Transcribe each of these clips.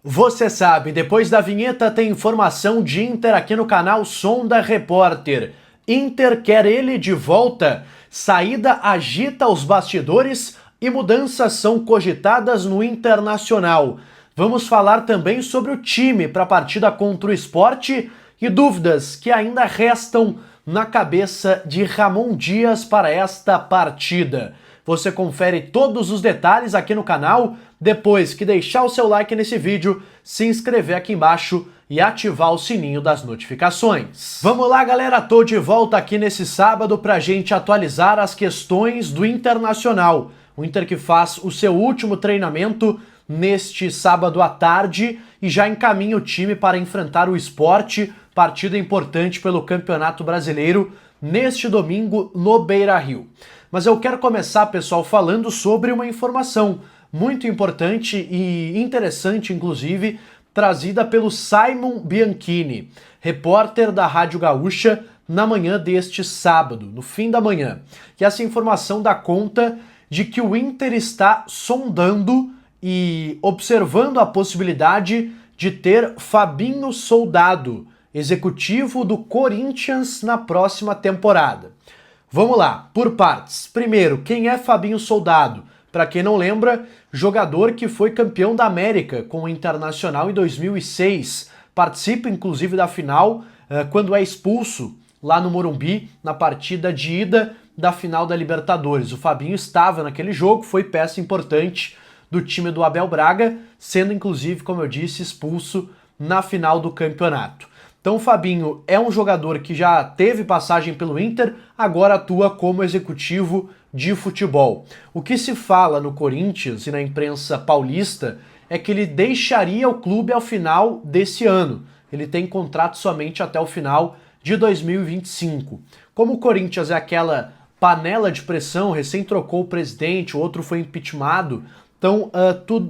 Você sabe, depois da vinheta tem informação de Inter aqui no canal Sonda Repórter. Inter quer ele de volta, saída agita os bastidores e mudanças são cogitadas no Internacional. Vamos falar também sobre o time para a partida contra o Sport e dúvidas que ainda restam na cabeça de Ramon Dias para esta partida. Você confere todos os detalhes aqui no canal, depois que deixar o seu like nesse vídeo, se inscrever aqui embaixo e ativar o sininho das notificações. Vamos lá, galera, tô de volta aqui nesse sábado pra gente atualizar as questões do Internacional. O Inter que faz o seu último treinamento neste sábado à tarde e já encaminha o time para enfrentar o Sport, partida importante pelo Campeonato Brasileiro, neste domingo no Beira-Rio. Mas eu quero começar, pessoal, falando sobre uma informação muito importante e interessante, inclusive, trazida pelo Simon Bianchini, repórter da Rádio Gaúcha, na manhã deste sábado, no fim da manhã. Que essa informação dá conta de que o Inter está sondando e observando a possibilidade de ter Fabinho Soldado, executivo do Corinthians, na próxima temporada. Vamos lá, por partes. Primeiro, quem é Fabinho Soldado? Para quem não lembra, jogador que foi campeão da América com o Internacional em 2006. Participa inclusive da final quando é expulso lá no Morumbi na partida de ida da final da Libertadores. O Fabinho estava naquele jogo, foi peça importante do time do Abel Braga, sendo inclusive, como eu disse, expulso na final do campeonato. Então o Fabinho é um jogador que já teve passagem pelo Inter, agora atua como executivo de futebol. O que se fala no Corinthians e na imprensa paulista é que ele deixaria o clube ao final desse ano. Ele tem contrato somente até o final de 2025. Como o Corinthians é aquela panela de pressão, recém trocou o presidente, o outro foi impeachmentado, então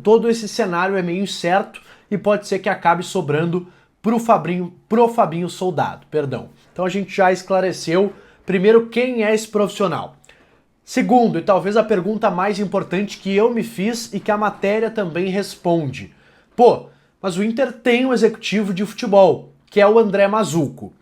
todo esse cenário é meio incerto e pode ser que acabe sobrando pro Fabinho Soldado, perdão. Então a gente já esclareceu, primeiro, quem é esse profissional. Segundo, e talvez a pergunta mais importante que eu me fiz e que a matéria também responde. Pô, mas o Inter tem um executivo de futebol, que é o André Mazzucco.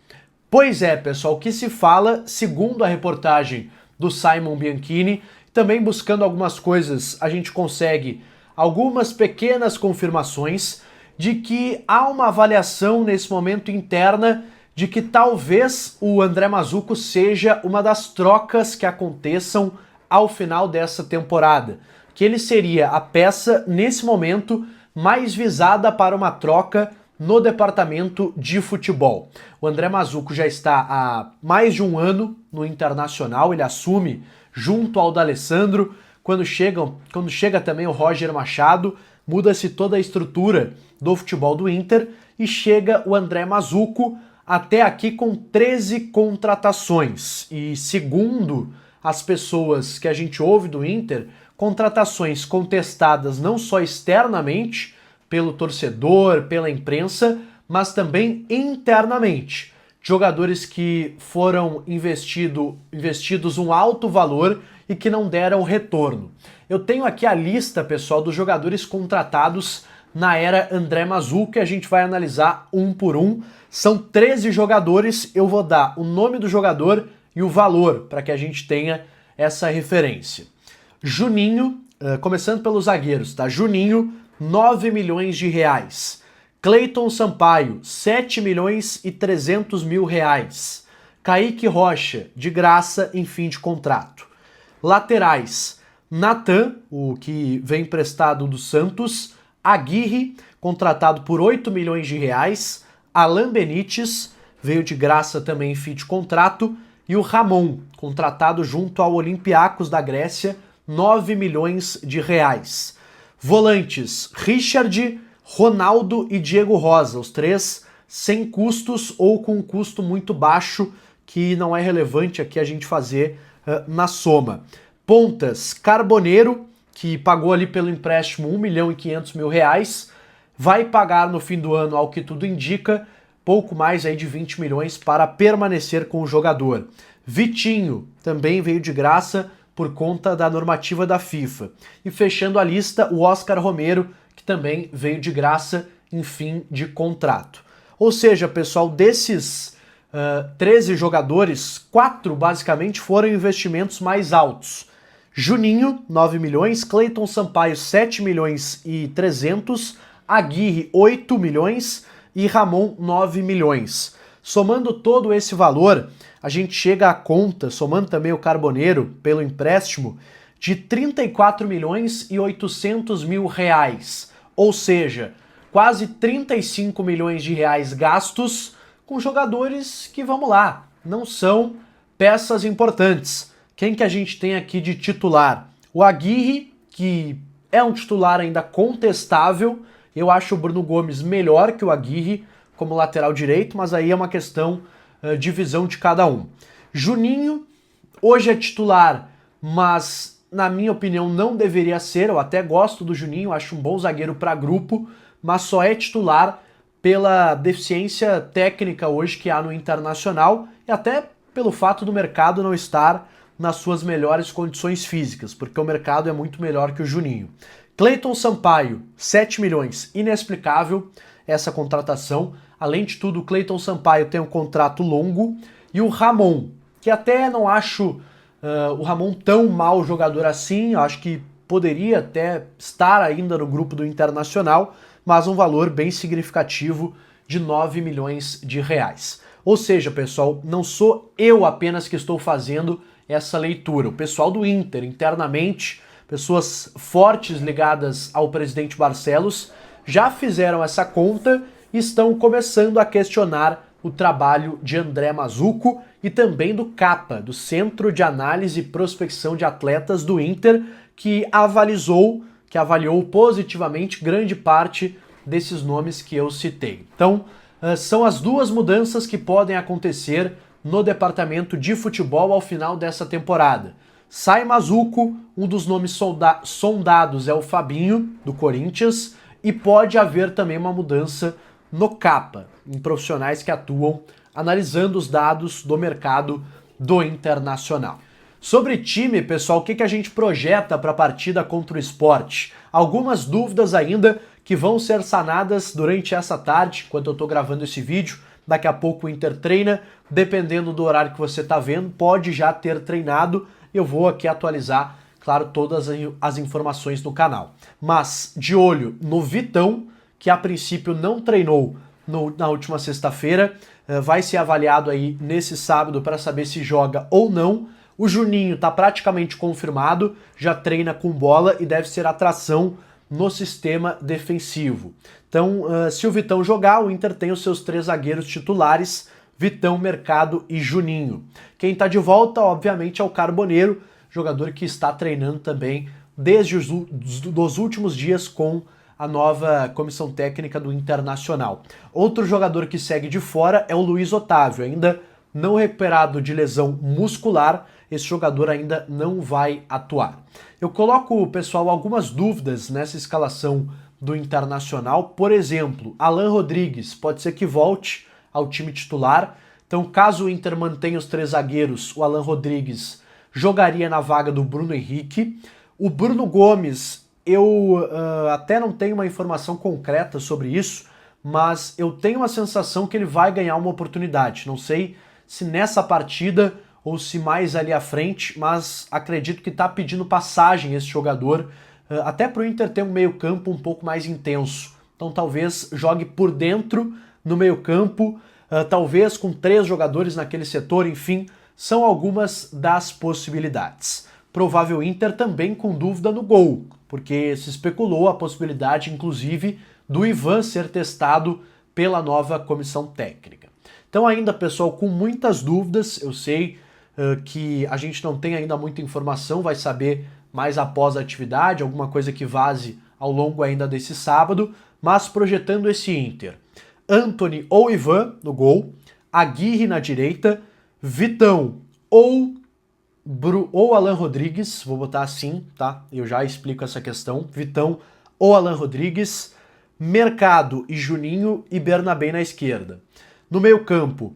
Pois é, pessoal, o que se fala, segundo a reportagem do Simon Bianchini, também buscando algumas coisas, a gente consegue algumas pequenas confirmações de que há uma avaliação nesse momento interna de que talvez o André Mazzucco seja uma das trocas que aconteçam ao final dessa temporada, que ele seria a peça, nesse momento, mais visada para uma troca no departamento de futebol. O André Mazzucco já está há mais de um ano no Internacional, ele assume junto ao D'Alessandro, quando chega também o Roger Machado, muda-se toda a estrutura do futebol do Inter e chega o André Mazzucco até aqui com 13 contratações. E segundo as pessoas que a gente ouve do Inter, contratações contestadas não só externamente pelo torcedor, pela imprensa, mas também internamente. Jogadores que foram investidos um alto valor e que não deram retorno. Eu tenho aqui a lista, pessoal, dos jogadores contratados na era André Mazzucco, que a gente vai analisar um por um. São 13 jogadores, eu vou dar o nome do jogador e o valor, para que a gente tenha essa referência. Juninho, começando pelos zagueiros, tá? Juninho, 9 milhões de reais. Cleiton Sampaio, 7 milhões e 300 mil reais. Kaique Rocha, de graça em fim de contrato. Laterais, Natan, o que vem emprestado do Santos. Aguirre, contratado por 8 milhões de reais. Alan Benítez, veio de graça também em fim de contrato. E o Ramon, contratado junto ao Olympiacos da Grécia, 9 milhões de reais. Volantes, Richard, Ronaldo e Diego Rosa, os três sem custos ou com um custo muito baixo, que não é relevante aqui a gente fazer na soma. Pontas, Carboneiro, que pagou ali pelo empréstimo 1 milhão e 500 mil reais, vai pagar no fim do ano, ao que tudo indica, pouco mais aí de 20 milhões para permanecer com o jogador. Vitinho também veio de graça por conta da normativa da FIFA. E fechando a lista, o Oscar Romero, que também veio de graça em fim de contrato. Ou seja, pessoal, desses 13 jogadores, 4 basicamente foram investimentos mais altos. Juninho, 9 milhões, Cleiton Sampaio, 7 milhões e 300, Aguirre, 8 milhões e Ramon, 9 milhões. Somando todo esse valor, a gente chega à conta, somando também o Carboneiro pelo empréstimo, de 34 milhões e 800 mil reais. Ou seja, quase 35 milhões de reais gastos com jogadores que, vamos lá, não são peças importantes. Quem que a gente tem aqui de titular? O Aguirre, que é um titular ainda contestável. Eu acho o Bruno Gomes melhor que o Aguirre como lateral direito, mas aí é uma questão de visão de cada um. Juninho, hoje é titular, mas na minha opinião não deveria ser. Eu até gosto do Juninho, acho um bom zagueiro para grupo, mas só é titular pela deficiência técnica hoje que há no Internacional e até pelo fato do mercado não estar nas suas melhores condições físicas, porque o mercado é muito melhor que o Juninho. Cleiton Sampaio, 7 milhões, inexplicável essa contratação. Além de tudo, o Cleiton Sampaio tem um contrato longo e o Ramon, que até não acho o Ramon tão mau jogador assim, eu acho que poderia até estar ainda no grupo do Internacional, mas um valor bem significativo de 9 milhões de reais. Ou seja, pessoal, não sou eu apenas que estou fazendo essa leitura. O pessoal do Inter, internamente, pessoas fortes ligadas ao presidente Barcelos, já fizeram essa conta e estão começando a questionar o trabalho de André Mazzucco e também do CAPA, do Centro de Análise e Prospecção de Atletas do Inter, que avaliou positivamente grande parte desses nomes que eu citei. Então, são as duas mudanças que podem acontecer no departamento de futebol ao final dessa temporada. Sai Mazzucco, um dos nomes sondados é o Fabinho, do Corinthians, e pode haver também uma mudança no CAPA, em profissionais que atuam analisando os dados do mercado do Internacional. Sobre time, pessoal, o que a gente projeta para a partida contra o Sport? Algumas dúvidas ainda que vão ser sanadas durante essa tarde, enquanto eu estou gravando esse vídeo. Daqui a pouco o Inter treina, dependendo do horário que você está vendo, pode já ter treinado. Eu vou aqui atualizar, claro, todas as informações no canal. Mas de olho no Vitão, que a princípio não treinou na última sexta-feira, vai ser avaliado aí nesse sábado para saber se joga ou não. O Juninho está praticamente confirmado, já treina com bola e deve ser atração no sistema defensivo. Então, se o Vitão jogar, o Inter tem os seus 3 zagueiros titulares, Vitão, Mercado e Juninho. Quem está de volta, obviamente, é o Carboneiro, jogador que está treinando também desde os últimos dias com a nova comissão técnica do Internacional. Outro jogador que segue de fora é o Luiz Otávio, ainda não recuperado de lesão muscular, esse jogador ainda não vai atuar. Eu coloco, pessoal, algumas dúvidas nessa escalação do Internacional. Por exemplo, Alan Rodrigues pode ser que volte ao time titular. Então, caso o Inter mantenha os 3 zagueiros, o Alan Rodrigues jogaria na vaga do Bruno Henrique. O Bruno Gomes, eu até não tenho uma informação concreta sobre isso, mas eu tenho a sensação que ele vai ganhar uma oportunidade. Não sei se nessa partida ou se mais ali à frente, mas acredito que está pedindo passagem esse jogador, até para o Inter ter um meio-campo um pouco mais intenso. Então talvez jogue por dentro no meio-campo, talvez com 3 jogadores naquele setor, enfim, são algumas das possibilidades. Provável Inter também com dúvida no gol, porque se especulou a possibilidade, inclusive, do Ivan ser testado pela nova comissão técnica. Então ainda, pessoal, com muitas dúvidas, eu sei que a gente não tem ainda muita informação, vai saber mais após a atividade, alguma coisa que vaze ao longo ainda desse sábado, mas projetando esse Inter. Antony ou Ivan no gol, Aguirre na direita, Vitão ou Alan Rodrigues, vou botar assim, tá? Eu já explico essa questão. Vitão ou Alan Rodrigues, Mercado e Juninho e Bernabé na esquerda. No meio-campo,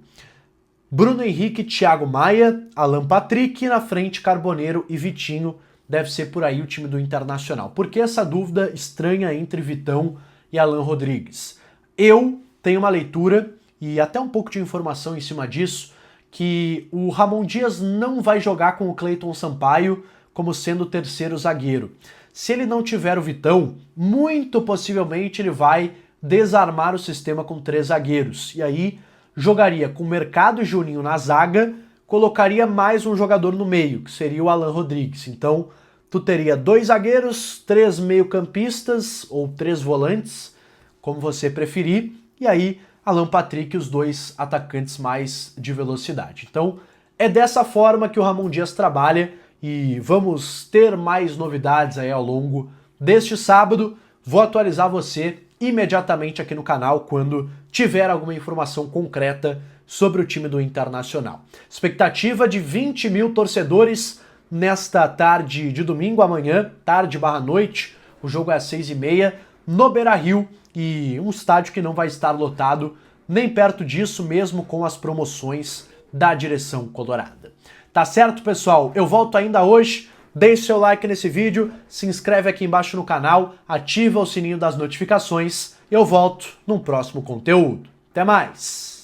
Bruno Henrique, Thiago Maia, Alan Patrick, e na frente Carboneiro e Vitinho. Deve ser por aí o time do Internacional. Por que essa dúvida estranha entre Vitão e Alan Rodrigues? Eu tenho uma leitura e até um pouco de informação em cima disso, que o Ramon Dias não vai jogar com o Cleiton Sampaio como sendo o terceiro zagueiro. Se ele não tiver o Vitão, muito possivelmente ele vai desarmar o sistema com 3 zagueiros. E aí jogaria com Mercado e Juninho na zaga, colocaria mais um jogador no meio, que seria o Alan Rodrigues. Então, tu teria 2 zagueiros, 3 meio-campistas ou 3 volantes, como você preferir, e aí Alan Patrick e os 2 atacantes mais de velocidade. Então, é dessa forma que o Ramon Dias trabalha e vamos ter mais novidades aí ao longo deste sábado. Vou atualizar você imediatamente aqui no canal quando tiver alguma informação concreta sobre o time do Internacional. Expectativa de 20 mil torcedores nesta tarde de domingo, amanhã, tarde/noite. O jogo é às 6h30 no Beira-Rio e um estádio que não vai estar lotado nem perto disso, mesmo com as promoções da direção colorada. Tá certo, pessoal? Eu volto ainda hoje. Deixe seu like nesse vídeo, se inscreve aqui embaixo no canal, ativa o sininho das notificações. Eu volto num próximo conteúdo. Até mais!